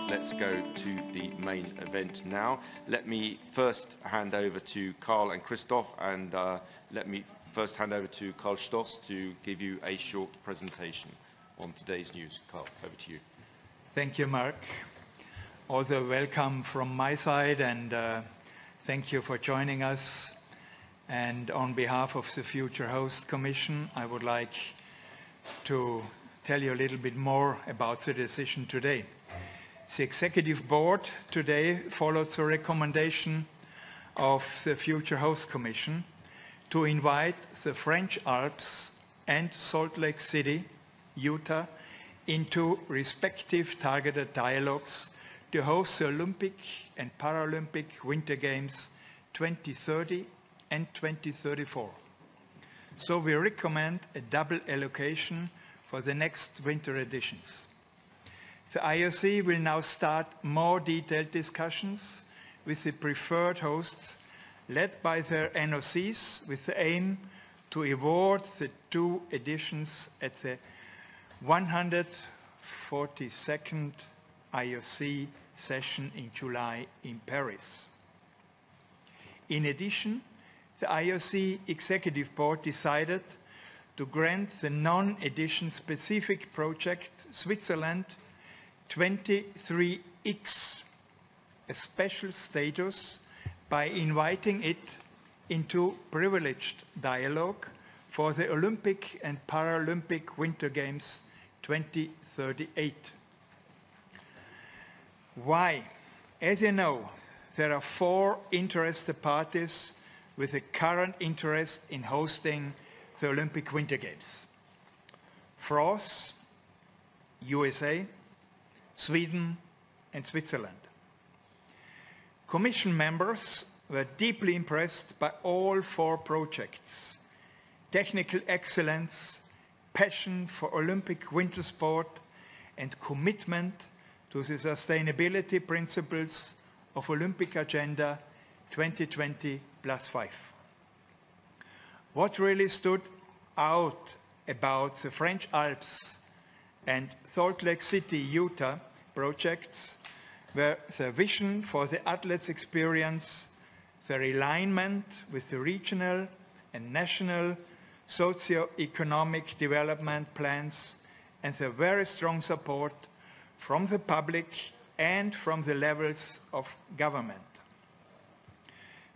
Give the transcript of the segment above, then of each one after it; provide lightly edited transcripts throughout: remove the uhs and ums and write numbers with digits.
let's go to the main event now. Let me first hand over to Karl and Christoph, and let me first hand over to Karl Stoss to give you a short presentation on today's news. Karl, over to you. Thank you, Mark. Also, welcome from my side, and thank you for joining us. And on behalf of the Future Host Commission, I would like to tell you a little bit more about the decision today. The Executive Board today followed the recommendation of the Future Host Commission to invite the French Alps and Salt Lake City, Utah, into respective targeted dialogues to host the Olympic and Paralympic Winter Games 2030 and 2034. So we recommend a double allocation for the next winter editions. The IOC will now start more detailed discussions with the preferred hosts led by their NOCs with the aim to award the two editions at the 142nd IOC session in July in Paris. In addition, the IOC Executive Board decided to grant the non-edition specific project Switzerland 23X a special status by inviting it into privileged dialogue for the Olympic and Paralympic Winter Games 2038. Why? As you know, there are 4 interested parties with a current interest in hosting the Olympic Winter Games: France, USA, Sweden, and Switzerland. Commission members were deeply impressed by all 4 projects: technical excellence, passion for Olympic winter sport, and commitment to the sustainability principles of Olympic Agenda 2020+5. What really stood out about the French Alps and Salt Lake City, Utah projects were the vision for the athletes' experience, their alignment with the regional and national socio-economic development plans, and the very strong support from the public and from the levels of government.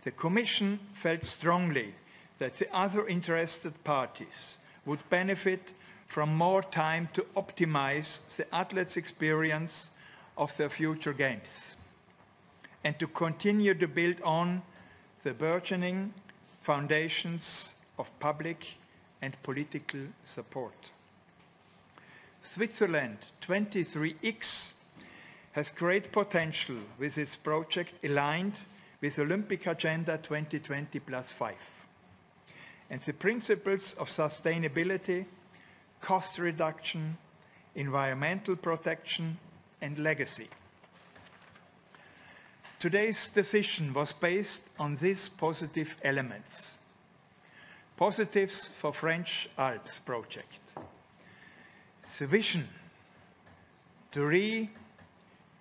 The Commission felt strongly that the other interested parties would benefit from more time to optimize the athletes' experience of their future games and to continue to build on the burgeoning foundations of public and political support. Switzerland 23X has great potential with its project aligned with Olympic Agenda 2020+5 and the principles of sustainability, cost reduction, environmental protection, and legacy. Today's decision was based on these positive elements. Positives for French Alps project: the vision, the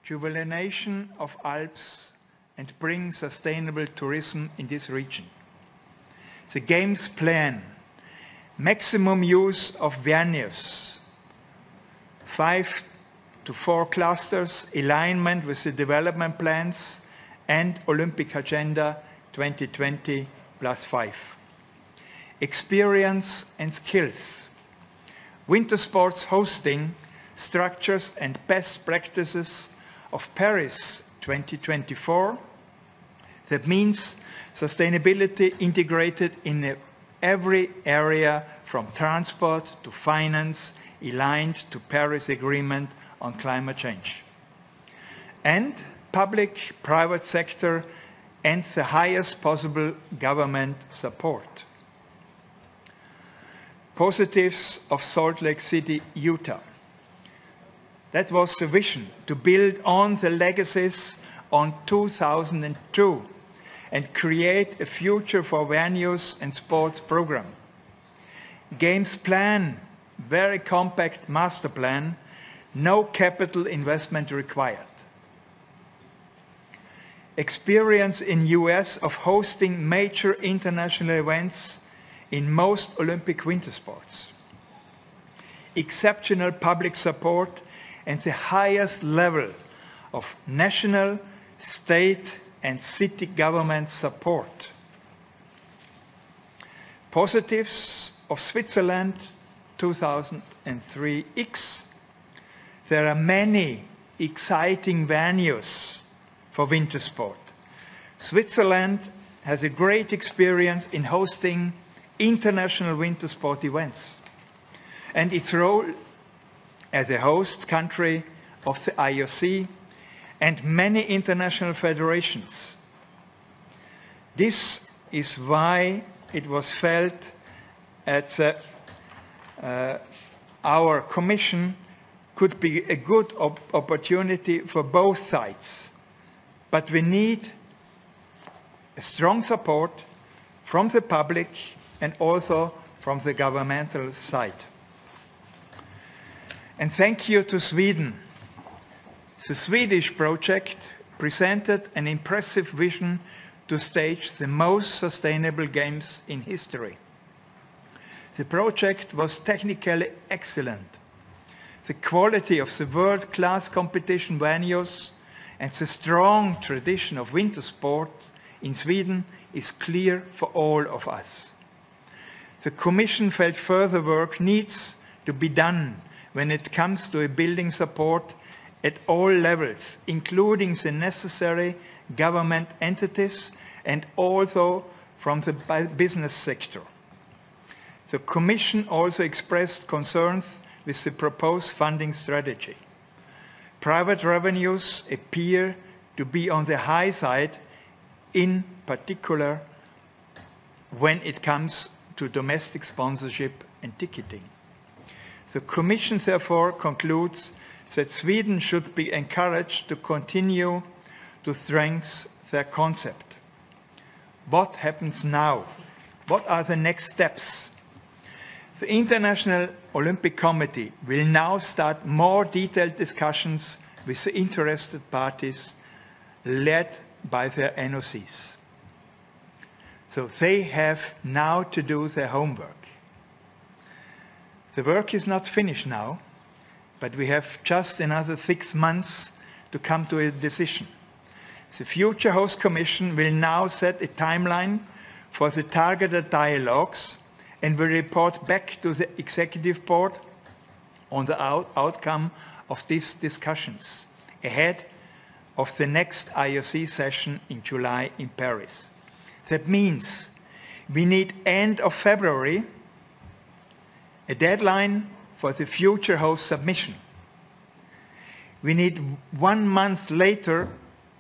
rejuvenation of Alps and bring sustainable tourism in this region. The Games plan, maximum use of venues, 5 to 4 clusters, alignment with the development plans and Olympic Agenda 2020+5. Experience and skills, winter sports hosting, structures and best practices of Paris 2024. That means sustainability integrated in every area from transport to finance, aligned to Paris Agreement on climate change. And public-private sector and the highest possible government support. Positives of Salt Lake City, Utah. That was the vision, to build on the legacies on 2002 and create a future for venues and sports program. Games plan, very compact master plan, no capital investment required. experience in US of hosting major international events in most Olympic winter sports, exceptional public support, and the highest level of national, state, and city government support. Positives of Switzerland 2003X. There are many exciting venues for winter sport. Switzerland has a great experience in hosting international winter sport events, and its role as a host country of the IOC and many international federations. This is why it was felt at our Commission could be a good opportunity for both sides. But we need a strong support from the public and also from the governmental side. And thank you to Sweden. The Swedish project presented an impressive vision to stage the most sustainable games in history. The project was technically excellent. The quality of the world-class competition venues and the strong tradition of winter sport in Sweden is clear for all of us. The Commission felt further work needs to be done when it comes to building support at all levels, including the necessary government entities and also from the business sector. The Commission also expressed concerns with the proposed funding strategy. Private revenues appear to be on the high side, in particular when it comes to domestic sponsorship and ticketing. The Commission therefore concludes that Sweden should be encouraged to continue to strengthen their concept. What happens now? What are the next steps? The International Olympic Committee will now start more detailed discussions with the interested parties led by their NOCs. So they have now to do their homework. The work is not finished now, but we have just another 6 months to come to a decision. The future host commission will now set a timeline for the targeted dialogues and will report back to the executive board on the outcome of these discussions ahead of the next IOC session in July in Paris. That means we need end of February a deadline for the future host submission. We need 1 month later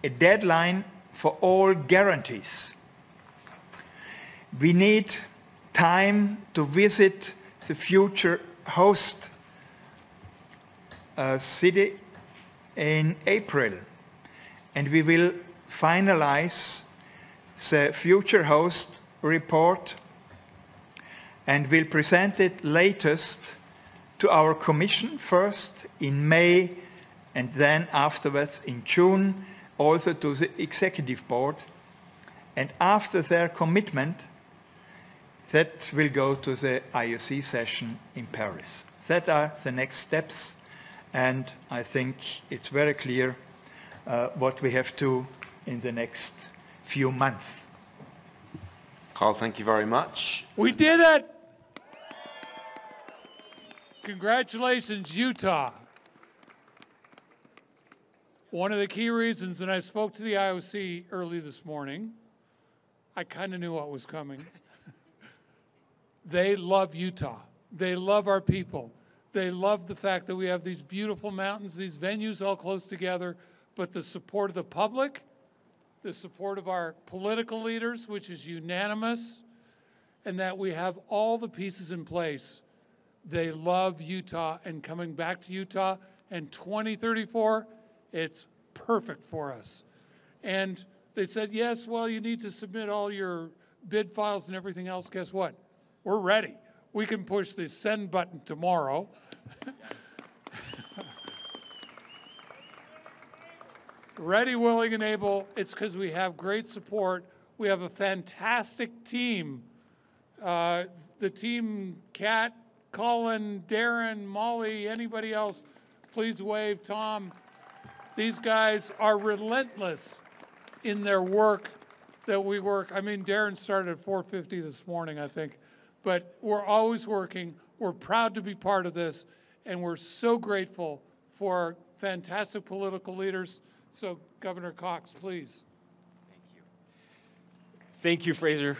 a deadline for all guarantees. We need time to visit the future host city in April, and we will finalize the future host report and will present it latest to our Commission first in May and then afterwards in June also to the Executive Board, and after their commitment that will go to the IOC session in Paris. That are the next steps, and I think it's very clear what we have to in the next few months. Carl, thank you very much. We did it! Congratulations, Utah. One of the key reasons, and I spoke to the IOC early this morning, I kind of knew what was coming. They love Utah. They love our people. They love the fact that we have these beautiful mountains, these venues all close together, but the support of the public, the support of our political leaders, which is unanimous, and that we have all the pieces in place. They love Utah and coming back to Utah, and 2034, it's perfect for us. And they said, yes, well, you need to submit all your bid files and everything else. Guess what? We're ready. We can push the send button tomorrow. ready, willing, and able. It's because we have great support. We have a fantastic team. The team, Kat, Colin, Darren, Molly, anybody else, please wave. Tom. These guys are relentless in their work that we work. I mean, Darren started at 4:50 this morning, I think. But we're always working. We're proud to be part of this. And we're so grateful for our fantastic political leaders. So, Governor Cox, please. Thank you. Thank you, Fraser.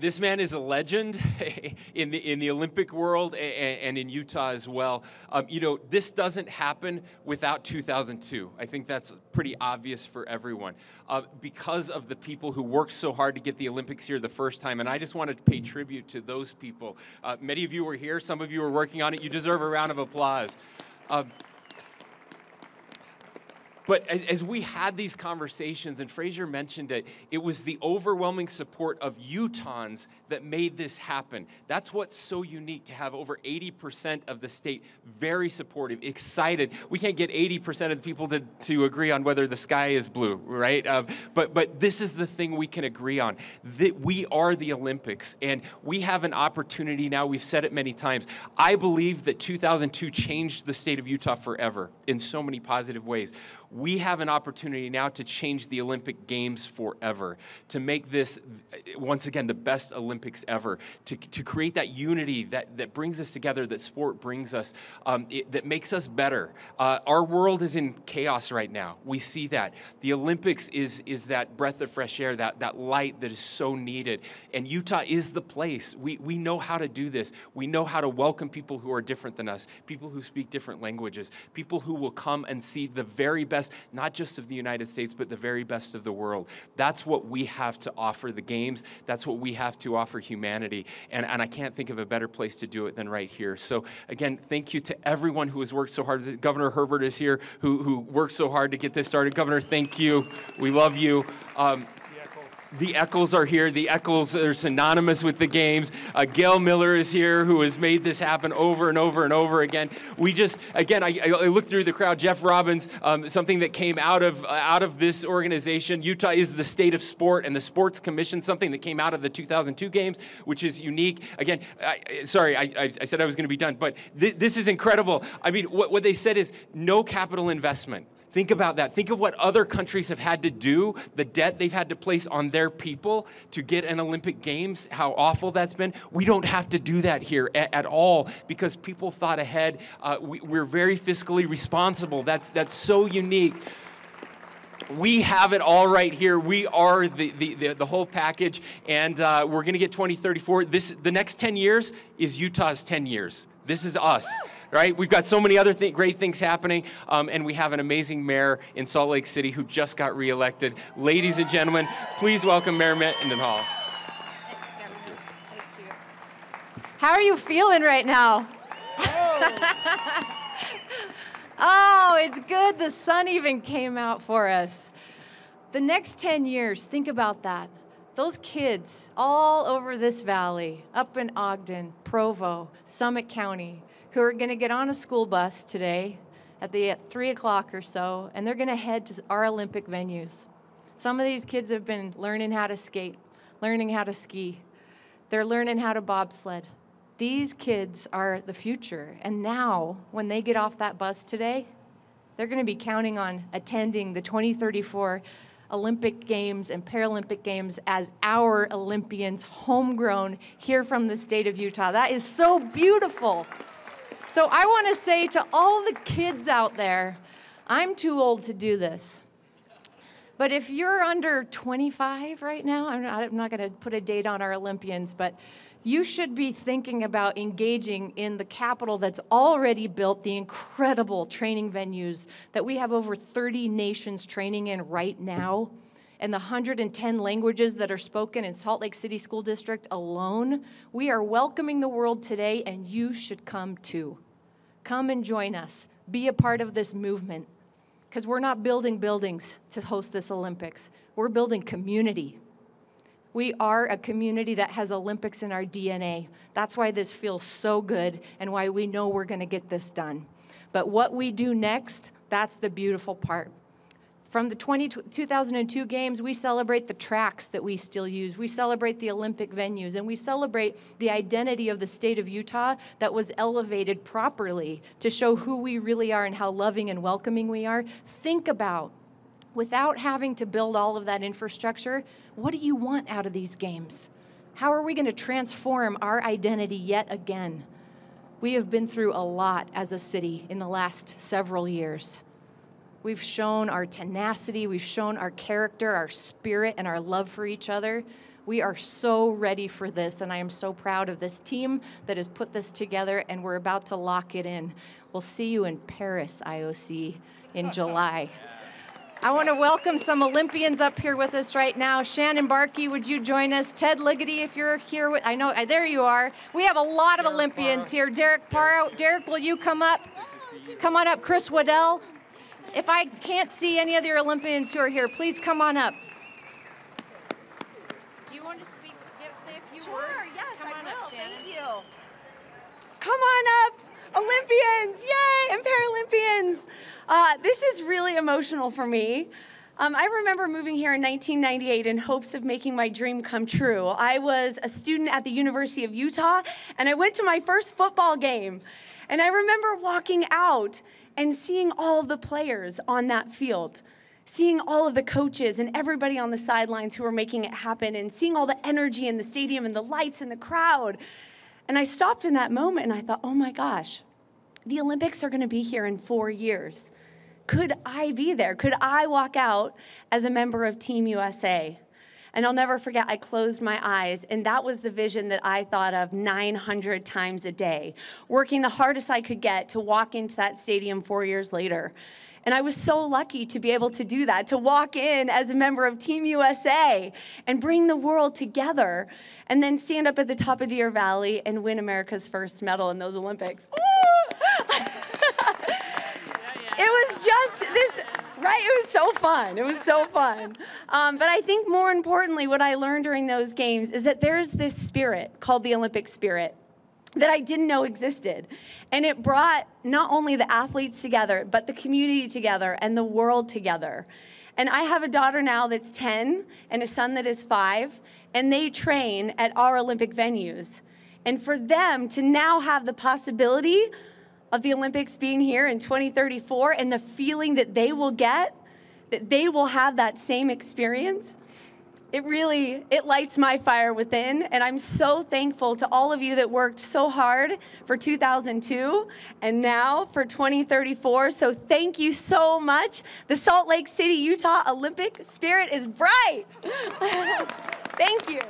This man is a legend in the Olympic world and in Utah as well. You know, this doesn't happen without 2002. I think that's pretty obvious for everyone because of the people who worked so hard to get the Olympics here the first time. And I just wanted to pay tribute to those people. Many of you were here. Some of you were working on it. You deserve a round of applause. But as we had these conversations, and Fraser mentioned it, it was the overwhelming support of Utahns that made this happen. That's what's so unique, to have over 80% of the state very supportive, excited. We can't get 80% of the people to agree on whether the sky is blue, right? But this is the thing we can agree on. That we are the Olympics, and we have an opportunity now. We've said it many times. I believe that 2002 changed the state of Utah forever in so many positive ways. We have an opportunity now to change the Olympic Games forever, to make this, once again, the best Olympics ever, to create that unity that brings us together, that sport brings us, that makes us better. Our world is in chaos right now. We see that. The Olympics is that breath of fresh air, that light that is so needed. And Utah is the place. We know how to do this. We know how to welcome people who are different than us, people who speak different languages, people who will come and see the very best, not just of the United States, but the very best of the world. That's what we have to offer the Games. That's what we have to offer humanity. And I can't think of a better place to do it than right here. So again, thank you to everyone who has worked so hard. Governor Herbert is here, who worked so hard to get this started. Governor, thank you. We love you. The Eccles are here. The Eccles are synonymous with the Games. Gail Miller is here, who has made this happen over and over and over again. We just, again, I looked through the crowd. Jeff Robbins, something that came out of this organization. Utah is the state of sport and the Sports Commission, something that came out of the 2002 Games, which is unique. Again, sorry, I said I was going to be done, but this is incredible. I mean, what they said is no capital investment. Think about that. Think of what other countries have had to do, the debt they've had to place on their people to get an Olympic Games, how awful that's been. We don't have to do that here at all because people thought ahead. We're very fiscally responsible. That's so unique. We have it all right here. We are the whole package, and we're going to get 2034. The next 10 years is Utah's 10 years. This is us, right? We've got so many other great things happening, and we have an amazing mayor in Salt Lake City who just got reelected. Ladies and gentlemen, please welcome Mayor Mendenhall. Thank you. How are you feeling right now? Oh, it's good. The sun even came out for us. The next 10 years, think about that. Those kids all over this valley, up in Ogden, Provo, Summit County, who are going to get on a school bus today at 3 o'clock or so, and they're going to head to our Olympic venues. Some of these kids have been learning how to skate, learning how to ski. They're learning how to bobsled. These kids are the future, and now, when they get off that bus today, they're going to be counting on attending the 2034 Olympic Games and Paralympic Games as our Olympians, homegrown, here from the state of Utah. That is so beautiful. So I want to say to all the kids out there, I'm too old to do this. But if you're under 25 right now, I'm not going to put a date on our Olympians, but you should be thinking about engaging in the capital that's already built, the incredible training venues that we have over 30 nations training in right now, and the 110 languages that are spoken in Salt Lake City School District alone. We are welcoming the world today, and you should come too. Come and join us. Be a part of this movement, because we're not building buildings to host this Olympics. We're building community. We are a community that has Olympics in our DNA. That's why this feels so good and why we know we're going to get this done. But what we do next, That's the beautiful part. From the 2002 games, we celebrate the tracks that we still use. We celebrate the Olympic venues, and we celebrate the identity of the state of Utah that was elevated properly to show who we really are and how loving and welcoming we are. Think about, without having to build all of that infrastructure, what do you want out of these games? How are we going to transform our identity yet again? We have been through a lot as a city in the last several years. We've shown our tenacity, we've shown our character, our spirit, and our love for each other. We are so ready for this, and I am so proud of this team that has put this together, and we're about to lock it in. We'll see you in Paris, IOC, in July. I want to welcome some Olympians up here with us right now. Shannon Barkey, would you join us? Ted Ligety, if you're here. I know, there you are. We have a lot of Olympians here. Derek Parra. Derek, will you come up? Come on up. Chris Waddell. If I can't see any of your Olympians who are here, please come on up. Do you want to speak, say a few words? Sure, yes, come on up, Shannon. Thank you. Come on up, Olympians, yay, and Paralympians. This is really emotional for me. I remember moving here in 1998 in hopes of making my dream come true. I was a student at the University of Utah, and I went to my first football game. And I remember walking out and seeing all of the players on that field, seeing all of the coaches and everybody on the sidelines who were making it happen, and seeing all the energy in the stadium and the lights and the crowd. And I stopped in that moment and I thought, oh my gosh, the Olympics are going to be here in 4 years. Could I be there? Could I walk out as a member of Team USA? And I'll never forget, I closed my eyes, and that was the vision that I thought of 900 times a day, working the hardest I could get to walk into that stadium 4 years later. And I was so lucky to be able to do that, to walk in as a member of Team USA and bring the world together, and then stand up at the top of Deer Valley and win America's first medal in those Olympics. It was just this, right? It was so fun. It was so fun. But I think more importantly, what I learned during those games is that there's this spirit called the Olympic spirit that I didn't know existed. And it brought not only the athletes together, but the community together and the world together. And I have a daughter now that's 10 and a son that is 5, and they train at our Olympic venues. And for them to now have the possibility of the Olympics being here in 2034 and the feeling that they will get, that they will have that same experience, it lights my fire within. And I'm so thankful to all of you that worked so hard for 2002 and now for 2034. So thank you so much. The Salt Lake City, Utah Olympic spirit is bright. Thank you.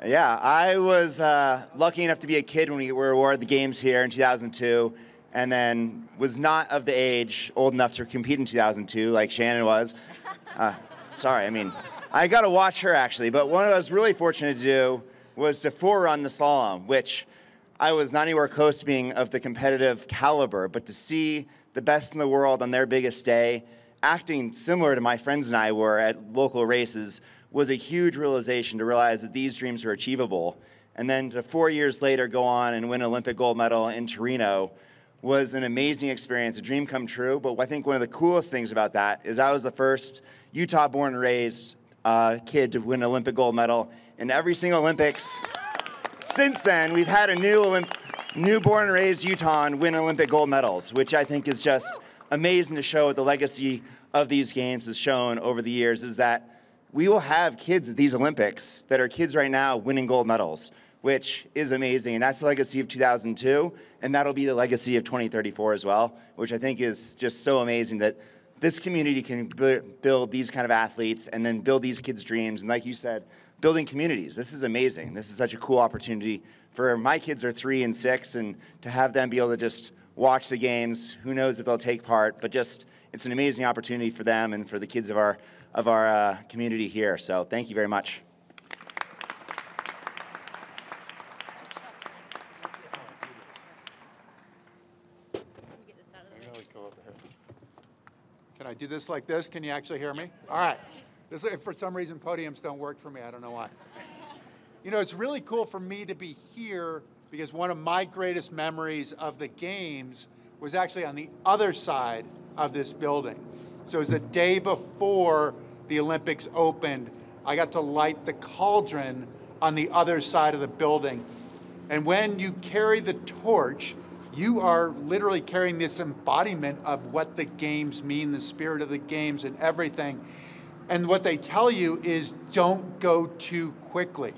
Yeah, I was lucky enough to be a kid when we were awarded the games here in 2002, and then was not of the age old enough to compete in 2002 like Shannon was. Sorry, I mean, I got to watch her actually, but what I was really fortunate to do was to forerun the slalom, which I was not anywhere close to being of the competitive caliber, but to see the best in the world on their biggest day, acting similar to my friends and I were at local races, was a huge realization to realize that these dreams are achievable. And then to 4 years later go on and win an Olympic gold medal in Torino was an amazing experience, a dream come true. But I think one of the coolest things about that is I was the first Utah-born and raised kid to win an Olympic gold medal in every single Olympics. Since then, we've had a new born and raised Utahn win Olympic gold medals, which I think is just amazing to show what the legacy of these games has shown over the years, is that we will have kids at these Olympics that are kids right now winning gold medals, which is amazing. And that's the legacy of 2002, and that'll be the legacy of 2034 as well, which I think is just so amazing that this community can build these kind of athletes and then build these kids' dreams. And like you said, building communities. This is amazing. This is such a cool opportunity for my kids are 3 and 6, and to have them be able to just watch the games. Who knows if they'll take part, but just it's an amazing opportunity for them and for the kids of our community here. So thank you very much. Can I do this like this? Can you actually hear me? All right. This, for some reason, podiums don't work for me. I don't know why. You know, it's really cool for me to be here because one of my greatest memories of the games was actually on the other side of this building. So it was the day before the Olympics opened. I got to light the cauldron on the other side of the building. And when you carry the torch, you are literally carrying this embodiment of what the games mean, the spirit of the games and everything. And what they tell you is don't go too quickly.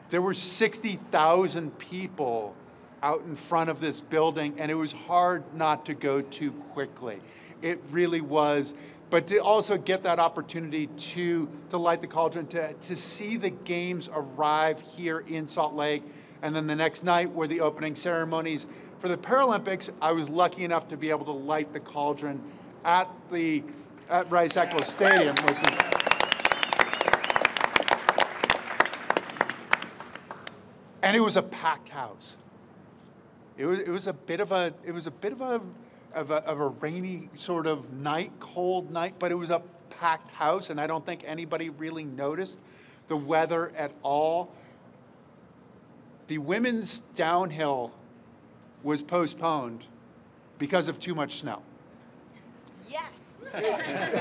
There were 60,000 people out in front of this building, and it was hard not to go too quickly. It really was. But to also get that opportunity to light the cauldron, to see the games arrive here in Salt Lake, and then the next night were the opening ceremonies. For the Paralympics, I was lucky enough to be able to light the cauldron at Rice-Eccles Stadium, which was and it was a packed house. It was a bit of a rainy sort of night, cold night, but it was a packed house, and I don't think anybody really noticed the weather at all. The women's downhill was postponed because of too much snow. Yes.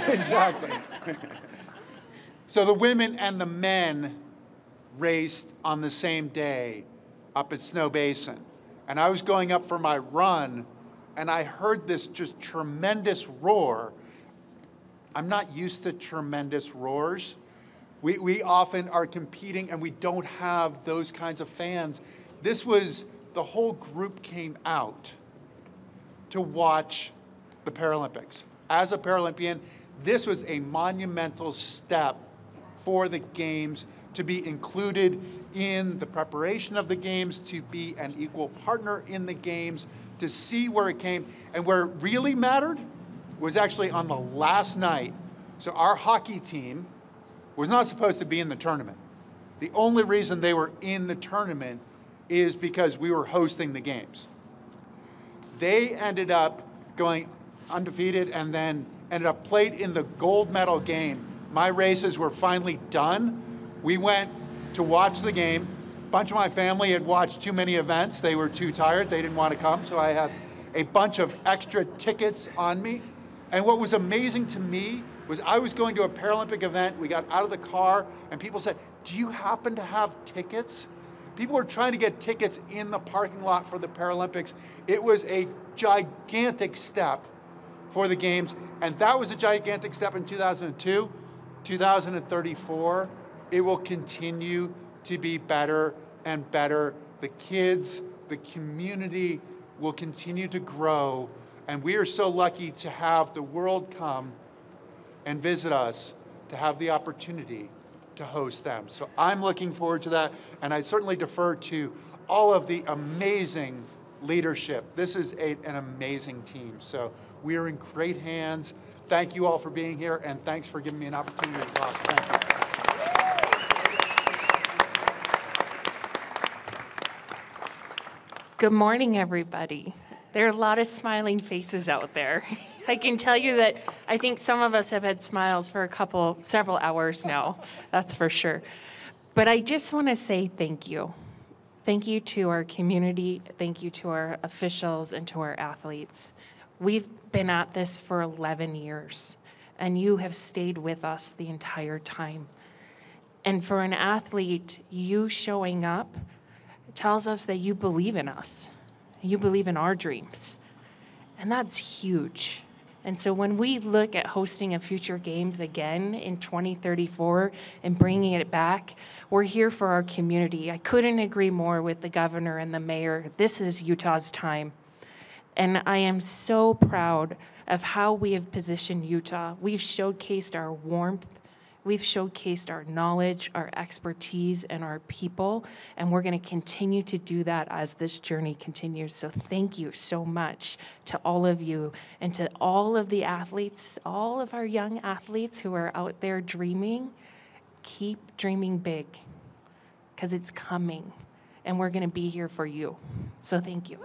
Exactly. So the women and the men raced on the same day up at Snow Basin. And I was going up for my run, and I heard this just tremendous roar. I'm not used to tremendous roars. We often are competing, and we don't have those kinds of fans. This was, the whole group came out to watch the Paralympics. As a Paralympian, this was a monumental step for the Games, to be included in the preparation of the Games, to be an equal partner in the Games, to see where it came. And where it really mattered was actually on the last night. So our hockey team was not supposed to be in the tournament. The only reason they were in the tournament is because we were hosting the Games. They ended up going undefeated and then ended up played in the gold medal game. My races were finally done. We went to watch the game. A bunch of my family had watched too many events. They were too tired. They didn't want to come, so I had a bunch of extra tickets on me. And what was amazing to me was I was going to a Paralympic event. We got out of the car, and people said, "Do you happen to have tickets?" People were trying to get tickets in the parking lot for the Paralympics. It was a gigantic step for the Games, and that was a gigantic step in 2002. 2034, it will continue to be better and better. The kids, the community will continue to grow, and we are so lucky to have the world come and visit us, to have the opportunity to host them. So I'm looking forward to that, and I certainly defer to all of the amazing leadership. This is an amazing team, so we are in great hands. Thank you all for being here, and thanks for giving me an opportunity to talk. Thank you. Good morning, everybody. There are a lot of smiling faces out there. I can tell you that I think some of us have had smiles for several hours now, that's for sure. But I just want to say thank you. Thank you to our community, thank you to our officials, and to our athletes. We've been at this for 11 years, and you have stayed with us the entire time. And for an athlete, you showing up tells us that you believe in us. You believe in our dreams. And that's huge. And so when we look at hosting a future Games again in 2034 and bringing it back, we're here for our community. I couldn't agree more with the governor and the mayor. This is Utah's time. And I am so proud of how we have positioned Utah. We've showcased our warmth, we've showcased our knowledge, our expertise, and our people, and we're going to continue to do that as this journey continues. So thank you so much to all of you and to all of the athletes, all of our young athletes who are out there dreaming. Keep dreaming big, because it's coming, and we're going to be here for you. So thank you.